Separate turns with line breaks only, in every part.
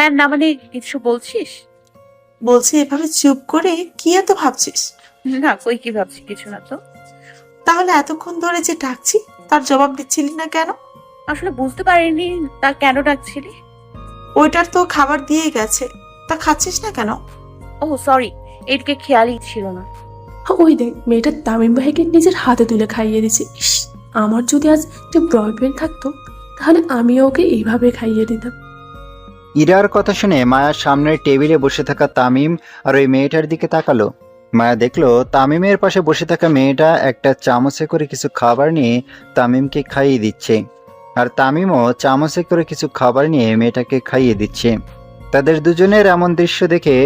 হ্যাঁ না মানে কিছু বলছিস?
বলছি এভাবে চুপ করে কি এত ভাবছিস?
না কই কি ভাবছি, কিছু না তো।
তাহলে এতক্ষণ ধরে যে ডাকছি তার জবাব দিচ্ছিলি না কেন?
আসলে বুঝতে পারিনি তা কেন ডাকছিলি।
ওইটার তো খাবার দিয়ে গেছে, তা খাচ্ছিস না কেন?
ও সরি, এদিকে খেয়ালই ছিল না।
ওই দেখ মেয়েটা তামিম ভাইকে নিজের হাতে তুলে খাইয়ে দিচ্ছে। ইস, আমার যদি আজ একটা বয়ফ্রেন্ড থাকতো তাহলে আমিও ওকে এইভাবে খাইয়ে দিতাম।
ইরার কথা শুনে মায়ার সামনের টেবিলে বসে থাকা তামিম আর ওই মেয়েটার দিকে তাকালো। মায়া দেখলো তামিমের পাশে বসে থাকা মেয়েটা একটা চামচে করে কিছু খাবার নিয়ে তামিমকে খাইয়ে দিচ্ছে, আর তামিমও চামচে করে কিছু খাবার নিয়ে মেয়েটাকে খাইয়ে দিচ্ছে। তাদের দুজনের এমন দৃশ্য দেখে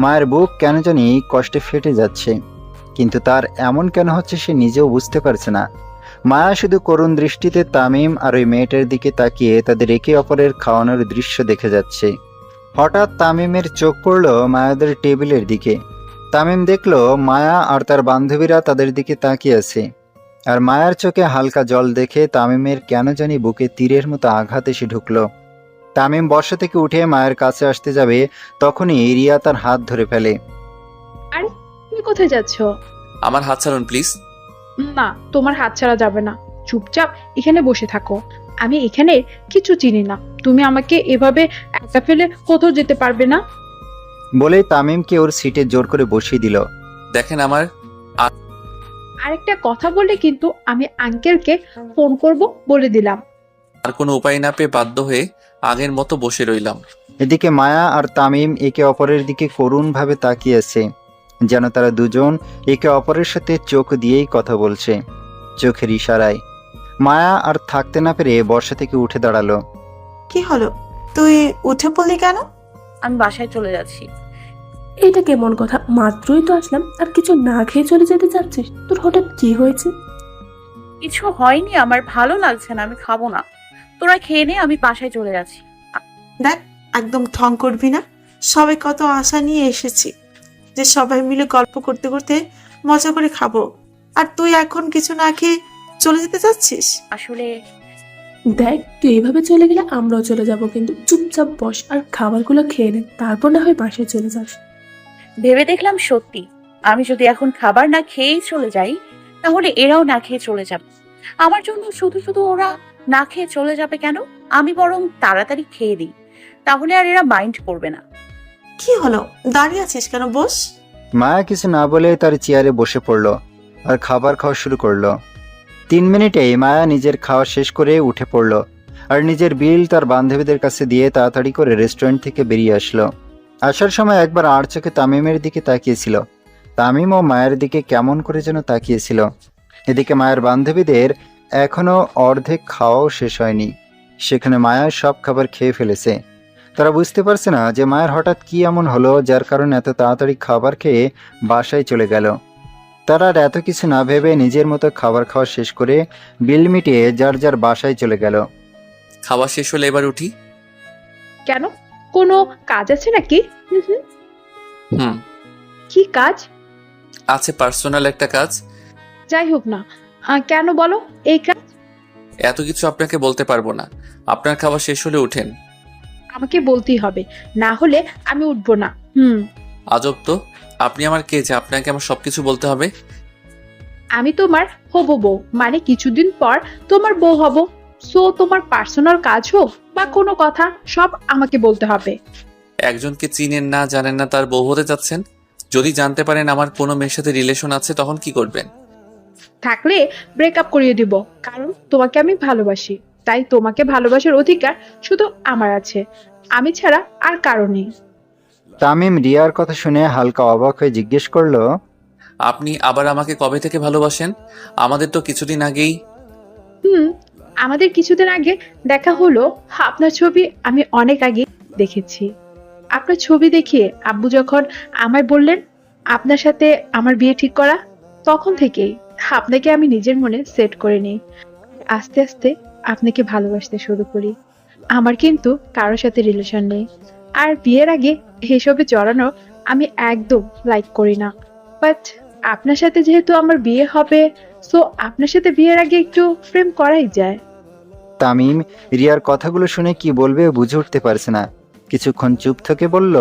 মায়ের বুক কেন জানি কষ্টে ফেটে যাচ্ছে, কিন্তু তার এমন কেন হচ্ছে সে নিজেও বুঝতে পারছে না। মায়া শুধু করুণ দৃষ্টিতে তামিম আর ওই মেয়েটার দিকে তাকিয়ে তাদের একে অপরের খাওয়ানোর দৃশ্য দেখে যাচ্ছে। হঠাৎ তামিমের চোখ পড়ল মায়াদের টেবিলের দিকে। তামিম দেখলো মায়া আর তার বান্ধবীরা তাদের দিকে তাকিয়ে আছে, আর মায়ার চোখে হালকা জল দেখে তামিমের কেন জানি বুকে তীরের মতো আঘাত এসে ঢুকলো। তামিম বসা থেকে উঠে মায়ের কাছে আসতে যাবে, তখনই রিয়া তার হাত ধরে ফেলে।
আরে তুমি কোথায় যাচ্ছ?
আমার হাত ছাড়ুন প্লিজ।
না, তোমার হাত ছাড়া যাবে না। চুপচাপ এখানে বসে থাকো। আমি এখানে কিছু চিনি না। তুমি আমাকে এভাবে একা ফেলে কোথাও যেতে পারবে না।
বলেই তামিমকে ওর সিটে জোর করে বসিয়ে দিল।
দেখেন আমার
আরেকটা কথা বললে কিন্তু আমি আঙ্কেলকে ফোন করব বলে দিলাম।
আর কোনো উপায় না পেয়ে বাধ্য হয়ে আগের মতো বসে রইলাম।
এদিকে মায়া আর তামিম একে অপরের দিকে করুণভাবে তাকিয়ে আছে, যেন তারা দুজন একে অপরের সাথে চোখ দিয়েই কথা বলছে, চোখের ইশারায়। মায়া আর থাকতে না পেরে বর্ষা থেকে উঠে দাঁড়ালো।
কি হলো, তুই উঠে পড়লি কেন?
আমি বাসায় চলে যাচ্ছি।
এটা কেমন কথা? মাত্রই তো আসলাম আর কিছু না খেয়ে চলে যেতে চাচ্ছিস? তোর হঠাৎ কি হয়েছে?
কিছু হয়নি, আমার ভালো লাগছে না, আমি খাবো না। তোরা খেয়ে নে, আমি বাসায় চলে যাচ্ছি।
দেখ, একদম ঢং করবি না। সবাই কত আশা নিয়ে এসেছি যে সবাই মিলে গল্প করতে করতে মজা করে খাবো, আর তুই এখন কিছু না খেয়ে চলে যেতে চাচ্ছিস?
আসলে
দেখ তুই এইভাবে চলে গেলে আমরাও চলে যাব, কিন্তু চুপচাপ বস আর খাবারগুলো খেয়ে নে, তারপর না হয় বাসায় চলে যাস।
ভেবে দেখলাম সত্যি আমি যদি এখন খাবার না খেয়েই চলে যাই তাহলে এরাও না খেয়ে চলে যাবে। আমার জন্য শুধু শুধু ওরা না খেয়ে চলে যাবে কেন? আমি বরং তাড়াতাড়ি খেয়ে দিই, তাহলে আর এরা মাইন্ড করবে না।
কি হলো, দাঁড়িয়ে আছিস কেন? বস।
মায়া কিছু না বলে তার চেয়ারে বসে পড়লো আর খাবার খাওয়া শুরু করলো। 3 মিনিটেই মায়া নিজের খাওয়া শেষ করে উঠে পড়লো আর নিজের বিল তার বান্ধবীদের কাছে দিয়ে তাড়াতাড়ি করে রেস্টুরেন্ট থেকে বেরিয়ে আসলো। আসার সময় একবার আর চোখে তামিমের দিকে তাকিয়েছিল। তামিম ও মায়ের দিকে কেমন করে যেন তাকিয়েছিল। এদিকে মায়ের বান্ধবীদের এখনো অর্ধেক খাওয়াও শেষ হয়নি, সেখানে মায়া সব খাবার খেয়ে ফেলেছে। তারা বুঝতে পারছে না যে মায়ের হঠাৎ কি এমন হলো যার কারণে এত তাড়াতাড়ি খাবার খেয়ে বাসায় চলে গেল। তারা আর এত কিছু না ভেবে নিজের মতো খাবার খাওয়া শেষ করে বিল মিটিয়ে যার যার বাসায় চলে গেল।
খাওয়া শেষ হলে এবার উঠি।
কেন, কোনো কাজ আছে নাকি?
হুম,
কি কাজ?
আছে পার্সোনাল একটা কাজ।
যাই হোক না, কেন বলো এই কাজ?
এত কিছু আপনাকে বলতে পারবো না। আপনার খাওয়া শেষ হলে উঠেন।
আমাকে বলতেই হবে, না হলে আমি উঠবো না।
আজব তো, আপনি আমার কে যে আপনাকে আমার সবকিছু বলতে হবে?
আমি তোমার হবো বউ, মানে কিছুদিন পর তোমার বউ হব। সো তোমার পার্সোনাল কাজ হোক বা কোনো কথা, সব আমাকে বলতে হবে।
একজনকে চিনেন না জানেন না তার বউ হতে যাচ্ছেন। যদি জানতে পারেন আমার কোনো মেয়ের সাথে রিলেশন আছে তখন কি করবেন?
থাকলে ব্রেকআপ করিয়ে দিব, কারণ তোমাকে আমি ভালোবাসি। তাই তোমাকে ভালোবাসার অধিকার শুধু আমার আছে, আমি ছাড়া আর কারো নেই।
তামিম রিয়ার কথা শুনে হালকা অবাক হয়ে জিজ্ঞেস করলো,
আপনি আবার আমাকে কবে থেকে ভালোবাসেন? আমাদের তো কিছুদিন আগেই।
আমাদের কিছুদিন আগে দেখা হলো। আপনার ছবি আমি অনেক আগে দেখেছি। আপনার ছবি দেখিয়ে আব্বু যখন আমায় বললেন আপনার সাথে আমার বিয়ে ঠিক করা, তখন থেকেই আপনাকে আমি নিজের মনে সেট করে নিই। আস্তে আস্তে আপনাকে ভালোবাসতে শুরু করি। আমার কিন্তু কারোর সাথে রিলেশন নেই, আর বিয়ের আগে এসবে জড়ানো আমি একদম লাইক করি না। বাট আপনার সাথে যেহেতু আমার বিয়ে হবে, সো আপনার সাথে বিয়ের আগে একটু প্রেম করাই যায়।
তামিম রিয়ার কথাগুলো শুনে কি বলবে বুঝে উঠতে পারছে না। কিছুক্ষণ চুপ থেকে বলল,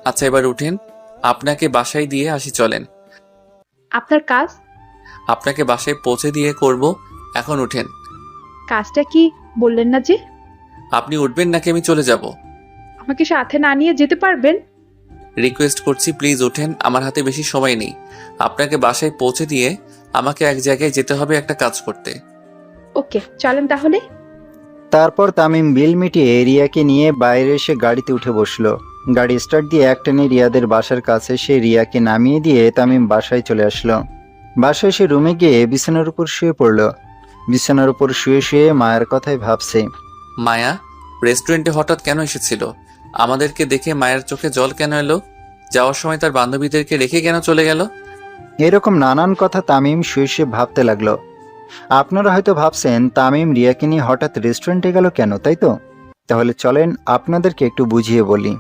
আচ্ছা এবার উঠেন, আপনাকে বাসায় দিয়ে আসি চলেন।
আপনার কাজ?
আপনাকে বাসায় পৌঁছে দিয়ে করব, এখন উঠেন।
কাজটা কি বললেন না যে?
আপনি উঠবেন নাকি আমি চলে যাব?
আমাকে সাথে না নিয়ে যেতে পারবেন?
রিকোয়েস্ট করছি প্লিজ উঠেন, আমার হাতে বেশি সময় নেই। আপনাকে বাসায় পৌঁছে দিয়ে আমাকে এক জায়গায় যেতে হবে একটা কাজ করতে।
ওকে, চলেন তাহলে।
তারপর তামিম বিল মিটিয়ে রিয়াকে নিয়ে বাইরে এসে গাড়িতে উঠে বসলো। গাড়ি স্টার্ট দিয়ে একটানে রিয়াদের বাসার কাছে সে রিয়াকে নামিয়ে দিয়ে তামিম বাসায় চলে আসলো। বাসায় এসে রুমে গিয়ে বিছানার উপর শুয়ে পড়লো। বিছানার উপর শুয়ে শুয়ে মায়ের কথাই ভাবছে।
মায়া রেস্টুরেন্টে হঠাৎ কেন এসেছিল? আমাদেরকে দেখে মায়ের চোখে জল কেন এলো? যাওয়ার সময় তার বান্ধবীদেরকে রেখে কেন চলে গেল?
এরকম নানান কথা তামিম শুয়ে শুয়ে ভাবতে লাগলো। আপনারা হয়তো ভাবছেন তামিম রিয়াকে নিয়ে হঠাৎ রেস্টুরেন্টে গেল কেন, তাই তো? তাহলে চলেন আপনাদেরকে একটু বুঝিয়ে বলি।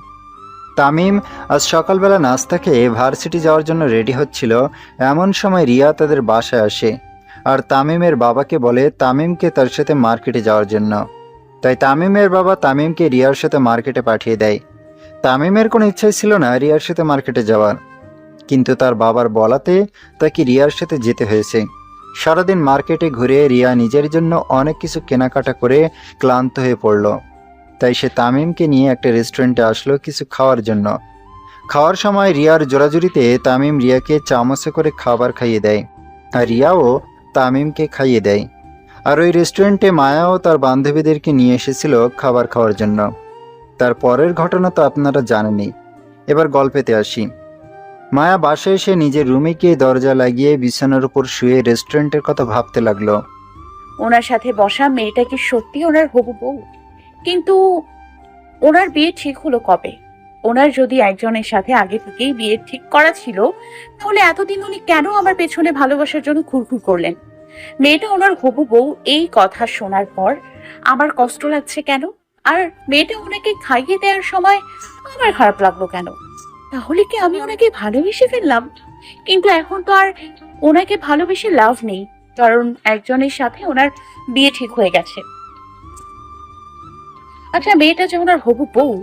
তামিম আজ সকালবেলা নাস্তা খেয়ে ভার্সিটি যাওয়ার জন্য রেডি হচ্ছিল। এমন সময় রিয়া তাদের বাসায় আসে আর তামিমের বাবাকে বলে তামিমকে তার সাথে মার্কেটে যাওয়ার জন্য। তাই তামিমের বাবা তামিমকে রিয়ার সাথে মার্কেটে পাঠিয়ে দেয়। তামিমের কোনো ইচ্ছাই ছিল না রিয়ার সাথে মার্কেটে যাওয়ার, কিন্তু তার বাবার বলাতে তাকে রিয়ার সাথে যেতে হয়েছে। সারাদিন মার্কেটে ঘুরে রিয়া নিজের জন্য অনেক কিছু কেনাকাটা করে ক্লান্ত হয়ে পড়ল। তাই সে তামিমকে নিয়ে একটা রেস্টুরেন্টে আসলো কিছু খাওয়ার জন্য। খাওয়ার সময় রিয়ার জোরাজুরিতে তামিম রিয়াকে চামচে করে খাবার খাইয়ে দেয় আর রিয়াও তামিমকে খাইয়ে দেয়। আর ওই রেস্টুরেন্টে মায়াও তার বান্ধবীদেরকে নিয়ে এসেছিল খাবার খাওয়ার জন্য। তার পরের ঘটনা তো আপনারা জানেনই। এবার গল্পেতে আসি। মায়া বাসায় এসে নিজের রুমে গিয়ে দরজা লাগিয়ে বিছানার উপর শুয়ে রেস্টুরেন্টের কথা ভাবতে লাগলো।
ওনার সাথে বসা মেয়েটা কি সত্যি ওনার হবু বউ? কিন্তু ওনার বিয়ে ঠিক হলো কবে? ওনার যদি একজনের সাথে আগে থেকেই বিয়ে ঠিক করা ছিল, তাহলে এতদিন উনি কেন আমার পেছনে ভালোবাসার জন্য ঘুরঘুর করলেন? মেয়েটা ওনার হবু বউ এই কথা শোনার পর আমার কষ্ট লাগছে কেন? আর মেয়েটা ওনাকে খাইয়ে দেওয়ার সময় আমার খারাপ লাগলো কেন? তাহলে কি আমি ওনাকে ভালোবেসে ফেললাম? কিন্তু এখন তো আর ওনাকে ভালোবেসে লাভ নেই, কারণ একজনের সাথে ওনার বিয়ে ঠিক হয়ে গেছে। আচ্ছা, মেয়েটা যে ওনার হবু বউ,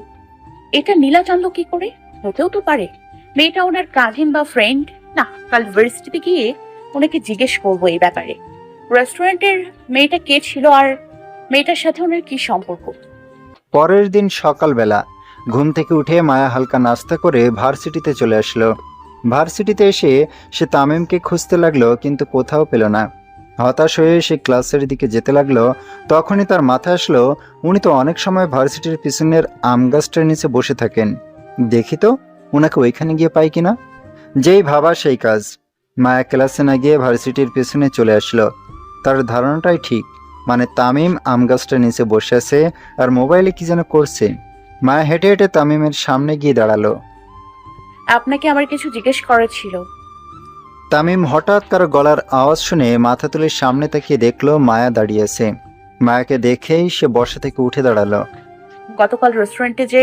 এটা নীলা জানলো কি করে? হতেও তো পারে মেয়েটা ওনার কাজিন বা ফ্রেন্ড। না, কাল ভার্সিটিতে গিয়ে ওনাকে জিজ্ঞেস করবো এই ব্যাপারে। রেস্টুরেন্টের মেয়েটা কে ছিল আর মেয়েটার সাথে ওনার কি সম্পর্ক?
পরের দিন সকালবেলা ঘুম থেকে উঠে মায়া হালকা নাস্তা করে ভার্সিটিতে চলে আসলো। ভার্সিটিতে এসে সে তামিমকে খুঁজতে লাগলো, কিন্তু কোথাও পেল না। হতাশ হয়ে সে ক্লাসের দিকে যেতে লাগলো। তখনই তার মাথায় আসলো উনি তো অনেক সময় ভার্সিটির পিছনের আম গাছটার নিচে বসে থাকেন। দেখি তো ওনাকে ওইখানে গিয়ে পাই কিনা। যেই ভাবা সেই কাজ। মায়া ক্লাসে না গিয়ে ভার্সিটির পেছনে চলে আসলো। তার ধারণাটাই ঠিক, মানে তামিম আম গাছটার নিচে বসে আছে আর মোবাইলে কি যেন করছে। মায়া হেঁটে হেঁটে তামিমের সামনে গিয়ে দাঁড়ালো।
আপনাকে আমার কিছু জিজ্ঞেস করার ছিল।
তামিম হঠাৎ কারো গলার আওয়াজ শুনে মাথা তুলে সামনে তাকিয়ে দেখলো মায়া দাঁড়িয়ে আছে। মায়াকে দেখেই সে বসা থেকে উঠে দাঁড়ালো।
গতকাল রেস্টুরেন্টে যে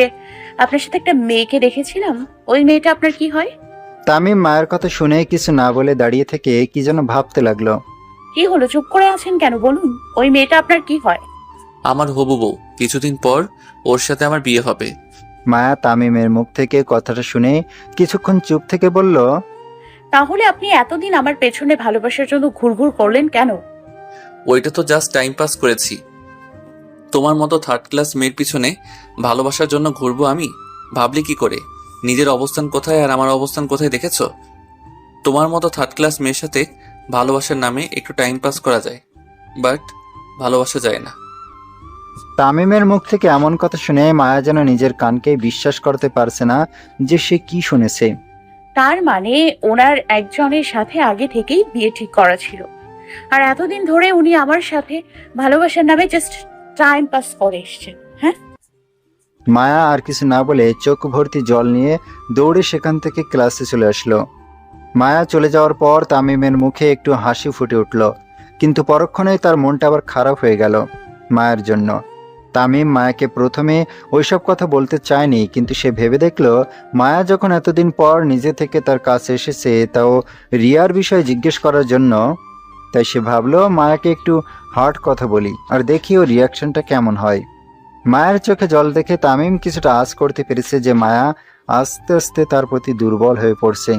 আপনার সাথে একটা মেয়েকে দেখেছিলাম, ওই মেয়েটা আপনার কি হয়?
তামিম মায়ের কথা শুনে কিছু না বলে দাঁড়িয়ে থেকে কি যেন ভাবতে লাগলো।
কি হলো, চুপ করে আছেন কেন? বলুন, ওই মেয়েটা আপনার কি হয়?
আমার হবু বউ, কিছুদিন পর ওর সাথে আমার বিয়ে হবে।
মায়া তামিমের মুখ থেকে কথাটা শুনে কিছুক্ষণ চুপ থেকে বলল,
তাহলে আপনি এতদিন আমার পেছনে ভালোবাসার জন্য ঘুরঘুর করলেন কেন?
ওইটা তো জাস্ট টাইম পাস করেছি। তোমার মতো থার্ড ক্লাস মেয়ের পিছনে ভালোবাসার জন্য ঘুরবো আমি? ভাবলি কি করে নিজের অবস্থান কোথায় আর আমার অবস্থান কোথায় দেখেছো? তোমার মতো থার্ড ক্লাস মেয়ের সাথে ভালোবাসার নামে একটু টাইম পাস করা যায়, বাট ভালোবাসা যায় না।
তামিমের মুখ থেকে এমন কথা শুনে মায়া যেন নিজের কানকে বিশ্বাস করতে পারছে না যে সে কি শুনেছে।
তার মানে ওনার একজনের সাথে আগে থেকেই বিয়ে ঠিক করা ছিল, আর এতদিন ধরে উনি আমার সাথে ভালোবাসার নামে জাস্ট টাইম পাস করে এসছেন। হ্যাঁ,
মায়া আর কিছু না বলে চোখ ভর্তি জল নিয়ে দৌড়ে সেখান থেকে ক্লাসে চলে আসলো। মায়া চলে যাওয়ার পর তামিমের মুখে একটু হাসি ফুটে উঠল, কিন্তু পরক্ষণেই তার মনটা আবার খারাপ হয়ে গেল মায়ের জন্য। তামিম মায়াকে প্রথমে ওইসব কথা বলতে চায়নি, কিন্তু সে ভেবে দেখলো মায়া যখন এতদিন পর নিজে থেকে তার কাছে এসেছে, তাও রিয়ার বিষয়ে জিজ্ঞেস করার জন্য, তাই সে ভাবলো মায়াকে একটু হার্ড কথা বলি আর দেখি ওর রিয়াকশনটা কেমন হয়। মায়ের চোখে জল দেখে তামিম কিছুটা আঁচ করতে পেরেছে যে মায়া আস্তে আস্তে তার প্রতি দুর্বল হয়ে পড়ছে,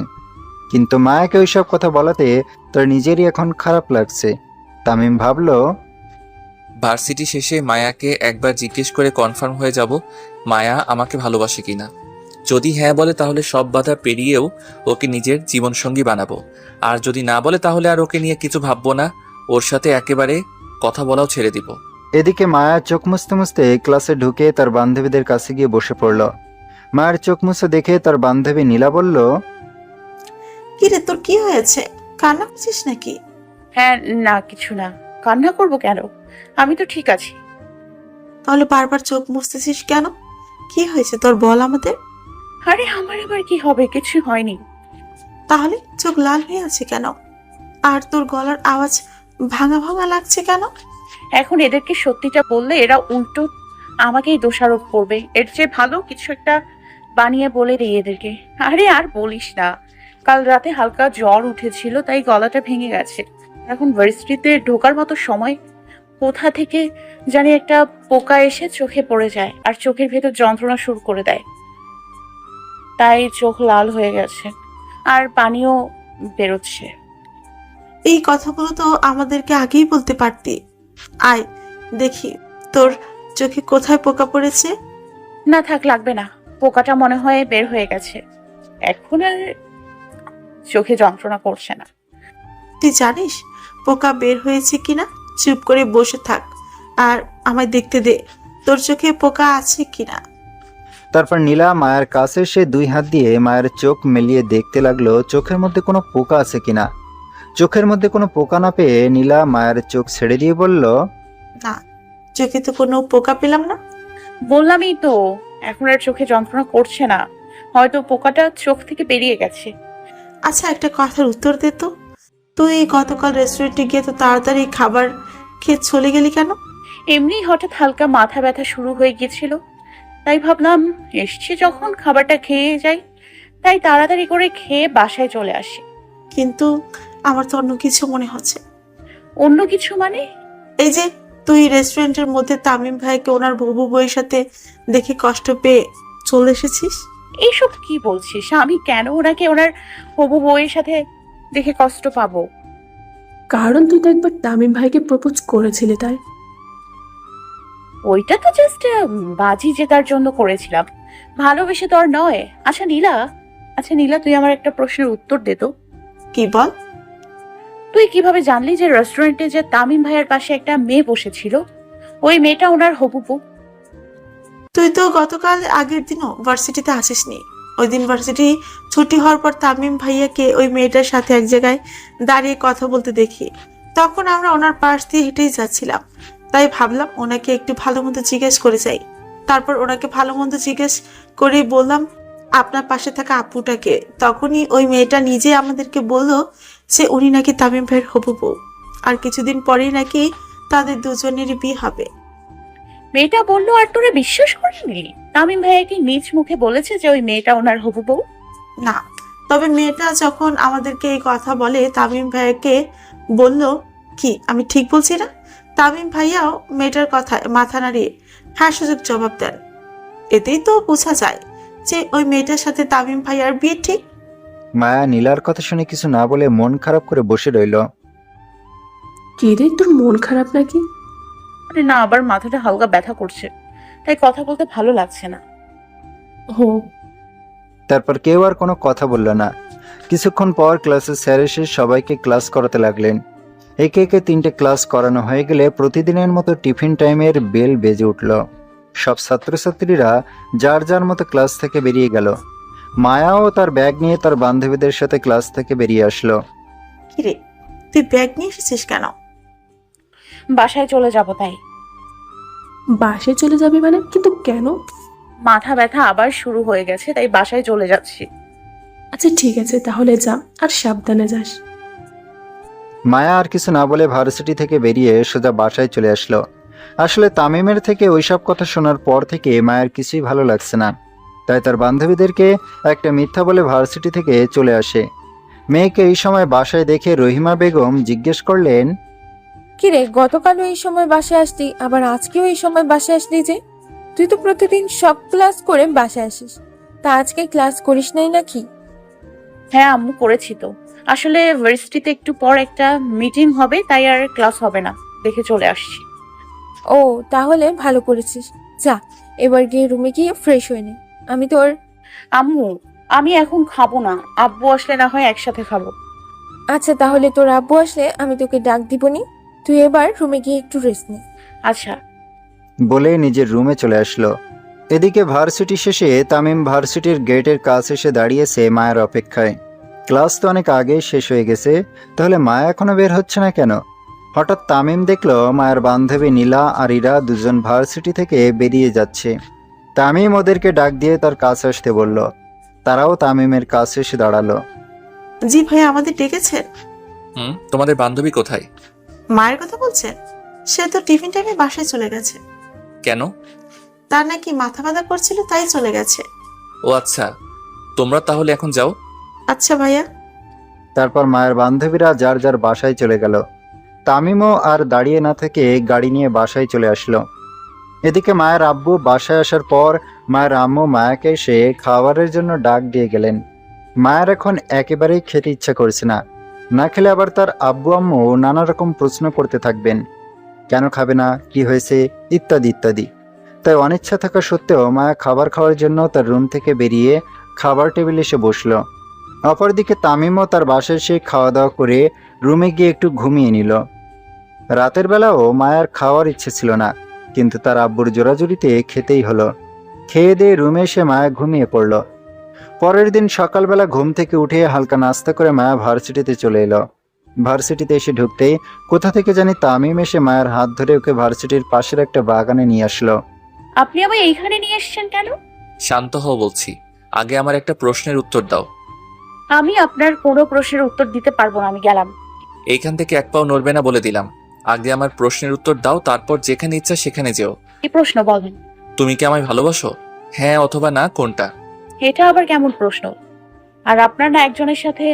কিন্তু মায়াকে ওইসব কথা বলাতে তার নিজেরই এখন খারাপ লাগছে। তামিম ভাবলো,
ভার্সিটি শেষে মায়াকে একবার জিজ্ঞেস করে কনফার্ম হয়ে যাব মায়া আমাকে ভালোবাসে কিনা। যদি হ্যাঁ বলে তাহলে সব বাধা পেরিয়েও ওকে নিজের জীবনসঙ্গী বানাবো, আর যদি না বলে তাহলে আর ওকে নিয়ে কিছু ভাববো না, ওর সাথে একেবারে কথা বলাও ছেড়ে দিব।
এদিকে মায়া চোখ মুছতে মুছতে ক্লাসে ঢুকে তার বান্ধবীদের কাছে গিয়ে বসে পড়ল। মায়ের চোখ মুছে দেখে তার বান্ধবী নীলা বলল,
কিরে তোর কি হয়েছে, কান্না করছিস নাকি?
হ্যাঁ, না কিছু না। কান্না করব কেন? আমি তো ঠিক আছি।
তাহলে বারবার চোখ মুছতেছিস কেন? কি হয়েছে তোর, বল আমাদের।
আরে আমার এবার কি হবে? কিছু হয়নি।
তাহলে চোখ লাল হয়ে আছে কেন? আর তোর গলার আওয়াজ ভাঙা ভাঙা লাগছে কেন?
এখন এদেরকে সত্যিটা বললে এরা উল্টো আমাকেই দোষারোপ করবে। এর চেয়ে ভালো কিছু একটা বানিয়ে বলে দিই এদেরকে। আরে আর বলিস না, কাল রাতে হালকা জ্বর উঠেছিল, তাই গলাটা ভেঙে গেছে। এখন ভার্সিটিতে ঢোকার মতো সময় কোথা থেকে জানি একটা পোকা এসে চোখে পড়ে যায় আর চোখের ভেতর যন্ত্রণা শুরু করে দেয়, তাই চোখ লাল হয়ে গেছে আর পানিও বেরোচ্ছে।
এই কথাগুলো তো আমাদেরকে আগেই বলতে পারতি। আয় দেখি তোর চোখে কোথায় পোকা পড়েছে।
না থাক, লাগবে না। পোকাটা মনে হয় বের হয়ে গেছে, এখন আর চোখে যন্ত্রণা করছে না।
তুই জানিস পোকা বের হয়েছে কিনা? চুপ করে বসে থাক আর আমায় দেখতে দে তোর চোখে পোকা আছে কিনা।
তারপর নীলা মায়ের কাছে এসে দুই হাত দিয়ে মায়ের চোখ মেলিয়ে দেখতে লাগলো চোখের মধ্যে কোনো পোকা আছে কিনা। চোখের মধ্যে কোনো পোকা না পেয়ে নীলা মায়ের চোখ ছেড়ে দিয়ে বলল,
না, চোখে তো কোনো পোকা পেলাম না।
বললামই তো, এখন আর চোখে যন্ত্রণা করছে না, হয়তো পোকাটা চোখ থেকে বেরিয়ে গেছে।
আচ্ছা একটা কথার উত্তর দে তো, তুই গতকাল রেস্টুরেন্টে গিয়ে তো তাড়াতাড়ি খাবার খেয়ে চলে গেলি কেন?
এমনি হঠাৎ হালকা মাথা ব্যথা শুরু হয়ে গিয়েছিল, তাই ভাবলাম এসছি যখন খাবারটা খেয়ে যাই, তাই তাড়াতাড়ি করে খেয়ে বাসায় চলে আসি।
কিন্তু আমার তো অন্য কিছু মনে হচ্ছে।
অন্য কিছু মানে?
এই যে তুই রেস্টুরেন্টের মধ্যে তামিম ভাইকে ওনার বউ বউয়ের সাথে দেখে কষ্ট পেয়ে চলে এসেছিস।
এইসব কি বলছিস? আমি কেন ওনাকে ওনার হবু বউয়ের সাথে দেখে কষ্ট পাবো?
কারণ তুই তো একবার তামিম ভাইকে প্রপোজ করেছিলি, তাই।
ওইটা তো জাস্ট বাজি জেতার জন্য করেছিলাম, ভালোবেসে তো আর নয়। আচ্ছা নীলা, তুই আমার একটা প্রশ্নের উত্তর দে তো।
কি বল?
তুই কিভাবে জানলি যে রেস্টুরেন্টে যে তামিম ভাইয়ের পাশে একটা মেয়ে বসেছিল ওই মেয়েটা ওনার হবু বউ?
তুই তো গতকাল আগের দিনও ভার্সিটিতে আসিসনি। ওই দিন ভার্সিটি ছুটি হওয়ার পর তামিম ভাইয়াকে ওই মেয়েটার সাথে এক জায়গায় দাঁড়িয়ে কথা বলতে দেখি। তখন আমরা ওনার পাশ দিয়ে হেঁটেই যাচ্ছিলাম, তাই ভাবলাম ওনাকে একটু ভালো মন্দ জিজ্ঞেস করে যাই। তারপর ওনাকে ভালো মন্দ জিজ্ঞেস করেই বললাম আপনার পাশে থাকা আপুটাকে। তখনই ওই মেয়েটা নিজে আমাদেরকে বলল যে উনি নাকি তামিম ভাইয়ের হবু বউ, আর কিছুদিন পরেই নাকি তাদের দুজনেরই বিয়ে হবে।
মেয়েটা বললো আর তোরা বিশ্বাস করিনি? তামিম ভাইয়া কি নিজ মুখে বলেছে যে ওই মেয়েটা ওনার হবু বউ?
না, তবে মেয়েটা যখন আমাদেরকে এই কথা বলে তামিম ভাইয়াকে বলল, কি আমি ঠিক বলছি না? তামিম ভাইয়াও মেয়েটার কথায় মাথা নাড়িয়ে হ্যাঁ সুযোগ জবাব দেন। এতেই তো বোঝা যায় যে ওই মেয়েটার সাথে তামিম ভাইয়ার বিয়ে ঠিক।
মায়া নীলার কথা শুনে কিছু না বলে মন খারাপ করে বসে রইল।
কে রে, তোর মন খারাপ নাকি?
আরে না, আবার মাথাটা হালকা ব্যথা করছে, তাই কথা বলতে ভালো লাগছে না।
হো,
তারপর কেউ আর কোনো কথা বলল না। কিছুক্ষণ পর ক্লাসের স্যার এসে সবাইকে ক্লাস করাতে লাগলেন। একে একে 3টে ক্লাস করানো হয়ে গেলে প্রতিদিনের মতো টিফিন টাইমের বেল বেজে উঠল। সব ছাত্রছাত্রীরা যার যার মতো ক্লাস থেকে বেরিয়ে গেল। মায়াও তার ব্যাগ নিয়ে তার বান্ধবীদের সাথে ক্লাস থেকে বেরিয়ে আসলো।
কিরে তুই ব্যাগ নিয়ে এসেছিস কেন?
বাসায় চলে যাব তাই।
বাসে চলে যাবি মানে? কিন্তু কেন?
মাথা ব্যথা আবার শুরু হয়ে গেছে, তাই বাসায় চলে যাচ্ছি।
আচ্ছা ঠিক আছে, তাহলে যা, আর সাবধানে যাস।
মায়া আর কিছু না বলে ভার্সিটি থেকে বেরিয়ে সোজা বাসায় চলে আসলো। আসলে তামিমের থেকে ওইসব কথা শোনার পর থেকে মায়ের কিছুই ভালো লাগছে না, তাই তার বান্ধবীদেরকে একটা মিথ্যা বলে ভার্সিটি থেকে চলে আসে। মেয়েকে এই সময় বাসায় দেখে রহিমা বেগম জিজ্ঞেস করলেন,
কিরে, গতকালও এই সময় বাসে আসলি, আবার আজকেও এই সময় বাসে আসলি যে? তুই তো প্রতিদিন সব ক্লাস করে বাসায় আসিস, তা আজকে ক্লাস করিস নাই নাকি?
হ্যাঁ আম্মু, করেছি তো। আসলে ভার্সিটিতে একটু পর একটা মিটিং হবে, তাই আর ক্লাস হবে না দেখে চলে আসছি।
ও তাহলে ভালো করেছিস। যা, এবার গিয়ে রুমে গিয়ে ফ্রেশ হয়ে নে। আমি তোর
আম্মু, আমি এখন খাবো না, আব্বু আসলে না হয় একসাথে খাবো।
আচ্ছা, তাহলে তোর আব্বু আসলে আমি তোকে ডাক দিবনি। তুই এবার রুমে গিয়ে একটু রেস্ট নে।
আচ্ছা।
বলে নিজের রুমে চলে আসলো। এদিকে ভার্সিটি শেষে তামিম ভার্সিটির গেটের কাছে এসে দাঁড়িয়েছে মায়ের অপেক্ষায়। ক্লাস তো অনেক আগেই শেষ হয়ে গেছে, তাহলে মায়া এখনো বের হচ্ছে না কেন? হঠাৎ তামিম দেখলো মায়ের বান্ধবী নীলা আর ইরা দুজন ভার্সিটি থেকে বেরিয়ে যাচ্ছে। তামিম ওদেরকে ডাক দিয়ে তার কাছে আসতে বলল। তারাও তামিমের কাছে এসে দাঁড়ালো।
জি ভাইয়া, আমাদের ডেকেছেন?
তোমাদের বান্ধবী কোথায়?
মায়ের কথা বলছেন? সে তো টিফিন টাইমে বাসায় চলে গেছে।
কেন?
তার নাকি মাথা ব্যথা করছিল, তাই চলে গেছে।
ও আচ্ছা, তোমরা তাহলে এখন যাও।
আচ্ছা ভাইয়া।
তারপর মায়ের বান্ধবীরা যার যার বাসায় চলে গেল। তামিমও আর দাঁড়িয়ে না থেকে গাড়ি নিয়ে বাসায় চলে আসলো। এদিকে মায়ের আব্বু বাসায় আসার পর মায়ের আম্মু মায়াকে এসে খাবারের জন্য ডাক দিয়ে গেলেন। মায়ের এখন একেবারেই খেতে ইচ্ছা করছে না, না খেলে আবার তার আব্বু আম্মু নানা রকম প্রশ্ন করতে থাকবেন। কেন খাবে না, কি হয়েছে, ইত্যাদি ইত্যাদি। তাই অনিচ্ছা থাকা সত্ত্বেও মায়া খাবার খাওয়ার জন্য তার রুম থেকে বেরিয়ে খাবার টেবিলে এসে বসলো। অপরদিকে তামিমও তার বাসায় এসে খাওয়া দাওয়া করে রুমে গিয়ে একটু ঘুমিয়ে নিল। রাতের বেলাও মায়ার খাওয়ার ইচ্ছে ছিল না, কিন্তু তার আব্বুর জোরাজুরিতে খেতেই হলো। খেয়ে দিয়ে রুমে এসে মায়া ঘুমিয়ে পড়ল। পরের দিন সকালবেলা ঘুম থেকে উঠে হালকা নাস্তা করে মায়া ভার্সিটিতে চলে এলো। ভার্সিটিতে এসে ঢুকতেই কোথা থেকে জানি তামিম এসে মায়ের হাত ধরে ওকে ভার্সিটির পাশের একটা বাগানে নিয়ে আসলো।
আপনি আবার এইখানে নিয়ে এসেছেন কেন?
শান্ত হও বলছি, আগে আমার একটা প্রশ্নের উত্তর দাও।
আমি আপনার কোনো প্রশ্নের উত্তর দিতে পারবো না, আমি গেলাম।
এইখান থেকে এক পাও নড়বে না বলে দিলাম। আগে আমার প্রশ্নের উত্তর দাও, তারপর যেখানে ইচ্ছা সেখানে যেও।
কি প্রশ্ন বলেন?
তুমি কি আমায় ভালোবাসো? হ্যাঁ অথবা না, কোনটা?
এটা আবার কেমন প্রশ্ন? আর আপনার না একজনের সাথে?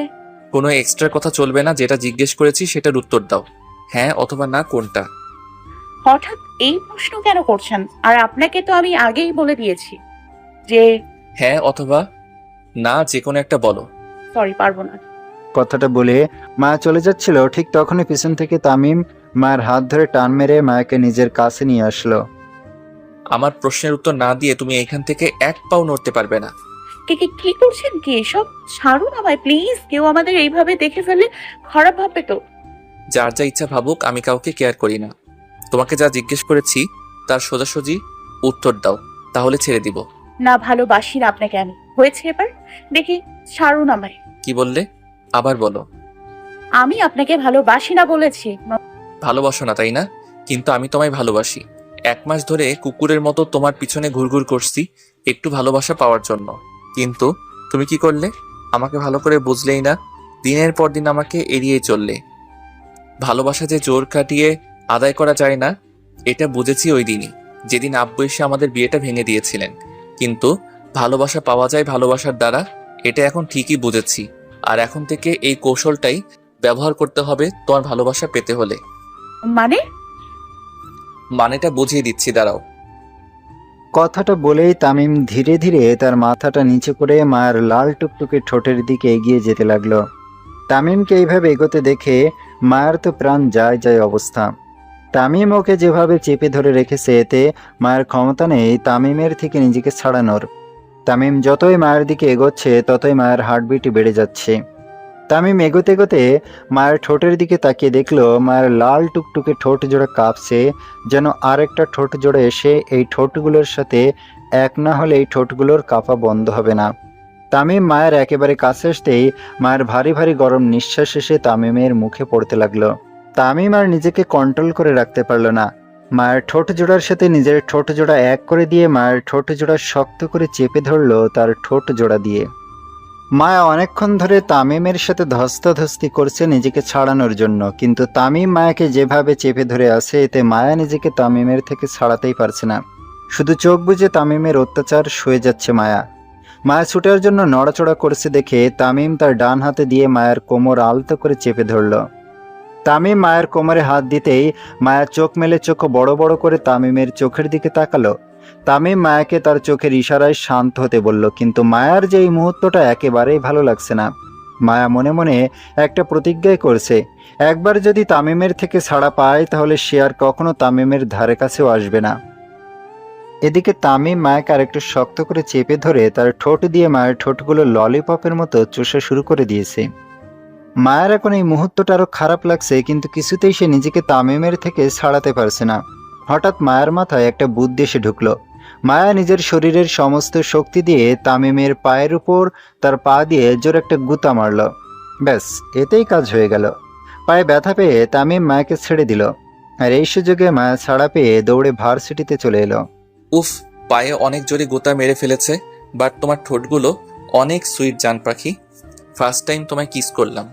কোনো এক্সট্রা কথা চলবে না, যেটা জিজ্ঞেস করেছি সেটার উত্তর দাও। হ্যাঁ অথবা না, কোনটা?
হঠাৎ এই প্রশ্ন কেন করছেন? আর আপনাকে তো আমি আগেই বলে দিয়েছি যে
হ্যাঁ অথবা না, যে কোনো একটা বলো।
সরি, পারবো না।
কথাটা বলে মায়া চলে যাচ্ছিল, ঠিক তখনই পিছন থেকে তামিম মায়ের হাত ধরে টান মেরে মায়াকে নিজের কাছে নিয়ে আসলো।
আমার প্রশ্নের উত্তর না দিয়ে তুমি এইখান থেকে এক পাও নড়তে পারবে না।
কি করছেন কি এসব? ছাড়ুন আমায় প্লিজ। কেউ আমাদের এইভাবে দেখে ফেললে খারাপ ভাববে তো।
যার যা ইচ্ছা ভাবুক, আমি কাউকে কেয়ার করি না। তোমাকে যা জিজ্ঞেস করেছি তার সোজাসুজি উত্তর দাও, তাহলে ছেড়ে দিব।
না, ভালোবাসি না আপনাকে আমি। হয়েছে এবার, দেখি, ছাড়ুন আমায়।
কি বললে? আবার বলো।
আমি আপনাকে ভালোবাসি না বলেছি।
ভালোবাসো না তাই না? কিন্তু আমি তোমায় ভালোবাসি। 1 মাস ধরে কুকুরের মতো তোমার পিছনে ঘুরঘুর করছি একটু ভালোবাসা পাওয়ার জন্য, কিন্তু তুমি কি করলে? আমাকে ভালো করে বুঝলেই না, দিনের পর দিন আমাকে এড়িয়ে চললে। ভালোবাসা যে জোর কাটিয়ে আদায় করা যায় না, এটা বুঝেছি ওই দিনই, যেদিন আব্বু এসে আমাদের বিয়েটা ভেঙে দিয়েছিলেন। কিন্তু ভালোবাসা পাওয়া যায় ভালোবাসার দ্বারা, এটা এখন ঠিকই বুঝেছি। আর এখন থেকে এই কৌশলটাই ব্যবহার করতে হবে তোমার ভালোবাসা পেতে হলে। মানেটা বুঝিয়ে দিচ্ছি, দাঁড়াও।
কথাটা বলেই তামিম ধীরে ধীরে তার মাথাটা নিচে করে মায়ের লাল টুকটুকে ঠোঁটের দিকে এগিয়ে যেতে লাগলো। তামিমকে এইভাবে এগোতে দেখে মায়ের তো প্রাণ যায় যায় অবস্থা। তামিম ওকে যেভাবে চেপে ধরে রেখেছে, এতে মায়ের ক্ষমতা নেই তামিমের থেকে নিজেকে ছাড়ানোর। তামিম যতই মায়ের দিকে এগোচ্ছে ততই মায়ের হার্টবিট বেড়ে যাচ্ছে। তামিম এগোতে এগোতে মায়ের ঠোঁটের দিকে তাকিয়ে দেখলো মায়ের লাল টুকটুকে ঠোঁট জোড়া কাঁপছে, যেন আরেকটা ঠোঁট জোড়া এসে এই ঠোঁটগুলোর সাথে এক না হলে এই ঠোঁটগুলোর কাঁপা বন্ধ হবে না। তামিম মায়ের একেবারে কাছে আসতেই মায়ের ভারী ভারী গরম নিঃশ্বাস এসে তামিমের মুখে পড়তে লাগলো। তামিম আর নিজেকে কন্ট্রোল করে রাখতে পারলো না। মায়ের ঠোঁট জোড়ার সাথে নিজের ঠোঁট জোড়া এক করে দিয়ে মায়ের ঠোঁট জোড়া শক্ত করে চেপে ধরলো তার ঠোঁট জোড়া দিয়ে। মায়া অনেকক্ষণ ধরে তামিমের সাথে ধস্তাধস্তি করছে নিজেকে ছাড়ানোর জন্য, কিন্তু তামিম মায়াকে যেভাবে চেপে ধরে আছে, এতে মায়া নিজেকে তামিমের থেকে ছাড়াতেই পারছে না। শুধু চোখ বুজে তামিমের অত্যাচার সয়ে যাচ্ছে মায়া। মায়া ছুটার জন্য নড়াচড়া করছে দেখে তামিম তার ডান হাতে দিয়ে মায়ের কোমর আলতো করে চেপে ধরল। তামিম মায়ের কোমরে হাত দিতেই মায়া চোখ মেলে চোখ বড় বড় করে তামিমের চোখের দিকে তাকালো। তামিম মায়াকে তার চোখের ইশারায় শান্ত হতে বলল, কিন্তু মায়ার যে এই মুহূর্তটা একেবারেই ভালো লাগছে না। মায়া মনে মনে একটা প্রতিজ্ঞাই করছে, একবার যদি তামিমের থেকে ছাড়া পায় তাহলে সে আর কখনো তামিমের ধারে কাছেও আসবে না। এদিকে তামিম মায়াকে আরেকটু শক্ত করে চেপে ধরে তার ঠোঁট দিয়ে মায়ের ঠোঁটগুলো ললিপপের মতো চুষা শুরু করে দিয়েছে। মায়ের এখন এই মুহূর্তটা আরো খারাপ লাগছে, কিন্তু কিছুতেই সে নিজেকে তামিমের থেকে ছাড়াতে পারছে না। হঠাৎ মায়ের মাথায় একটা বুদ্ধি এসে ঢুকলো। মায়া নিজের শরীরের সমস্ত শক্তি দিয়ে তামিমের পায়ের উপর তার পা দিয়ে জোর একটা গুতা মারল। ব্যাস, এতেই কাজ হয়ে গেল। পায়ে ব্যথা পেয়ে তামিম মায়াকে ছেড়ে দিল, আর এই সুযোগে মায়া ছাড়া পেয়ে দৌড়ে ভার্সিটিতে চলে এলো।
উফ, পায়ে অনেক জোরে গোতা মেরে ফেলেছে, বাট তোমার ঠোঁটগুলো অনেক সুইট জান পাখি। ফার্স্ট টাইম তোমায় কিস করলাম।